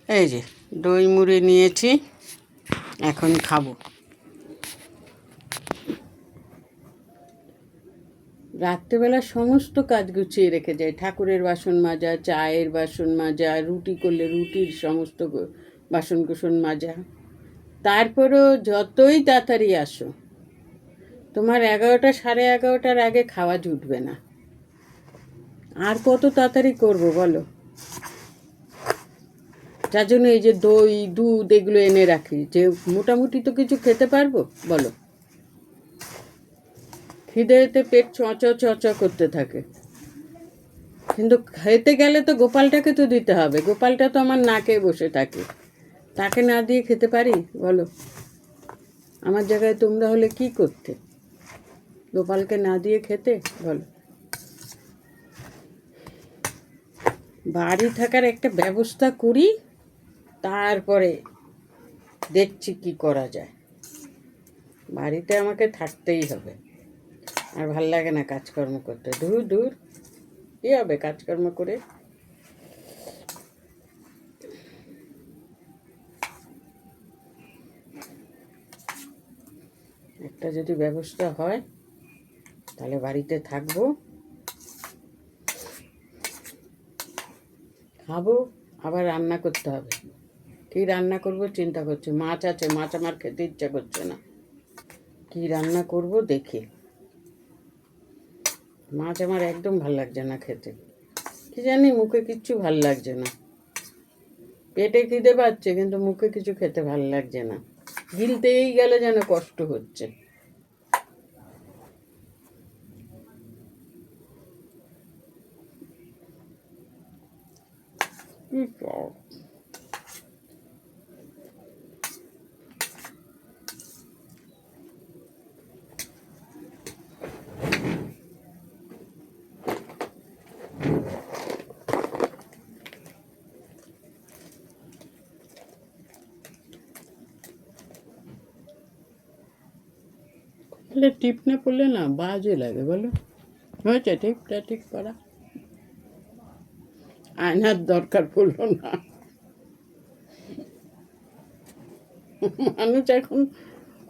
এই যে দই মুড়ি নিয়েছি, এখন খাবো। রাত্রেবেলা সমস্ত কাজ গুছিয়ে রেখে যাই, ঠাকুরের বাসন মাজা, চায়ের বাসন মাজা, রুটি করলে রুটির সমস্ত বাসন কুসন মাজা। তারপরেও যতই তাড়াতাড়ি আসো, তোমার 11টা 11:30টার আগে খাওয়া জুটবে না। আর কত তাড়াতাড়ি করবো বলো? যার জন্য এই যে দই দুধ এগুলো এনে রাখি, যে মোটামুটি তো কিছু খেতে পারবো বলো। খিদেতে পেট চঁচ করতে থাকে, কিন্তু খেতে গেলে তো গোপালটাকে তো দিতে হবে। গোপালটা তো আমার নাকে বসে থাকে, তাকে না দিয়ে খেতে পারি বলো? আমার জায়গায় তোমরা হলে কি করতে? গোপালকে না দিয়ে খেতে বলো? বাড়ি থাকার একটা ব্যবস্থা করি, তারপরে দেখছি কি করা যায়। বাড়িতে আমাকে থাকতেই হবে, আর ভাল লাগে না কাজকর্ম করতে। দূর দূর কী হবে কাজকর্ম করে? একটা যদি ব্যবস্থা হয় তাহলে বাড়িতে থাকবো, খাবো, আবার রান্না করতে হবে। কী রান্না করব চিন্তা করছি। মাছ আছে, মাছ আমার খেতে ইচ্ছা করছে না। কী রান্না করব দেখি। মাছ আমার একদম ভাল লাগছে না খেতে, কি জানি মুখে কিচ্ছু ভাল লাগছে না। পেটে খিদে পাচ্ছে কিন্তু মুখে কিছু খেতে ভাল লাগছে না, গিলতেই গেলে যেন কষ্ট হচ্ছে। কি তাহলে টিপ না পড়লে না বাজে লাগে বলো? হয়েছে টিপটা ঠিক করা, আয়নার দরকার পড়লো না। মানুষ এখন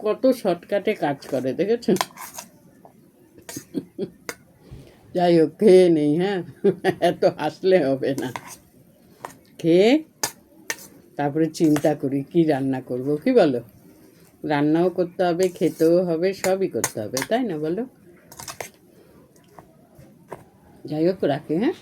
কত শর্টকাটে কাজ করে দেখেছেন। যাই হোক, খেয়ে নেই। হ্যাঁ, এত হাসলে হবে না। খেয়ে তারপরে চিন্তা করি কি রান্না করব, কি বলো? রান্নাও করতে হবে, খেতেও হবে, সবই করতে হবে, তাই না বলো? যাই হোক, রাখি। হ্যাঁ।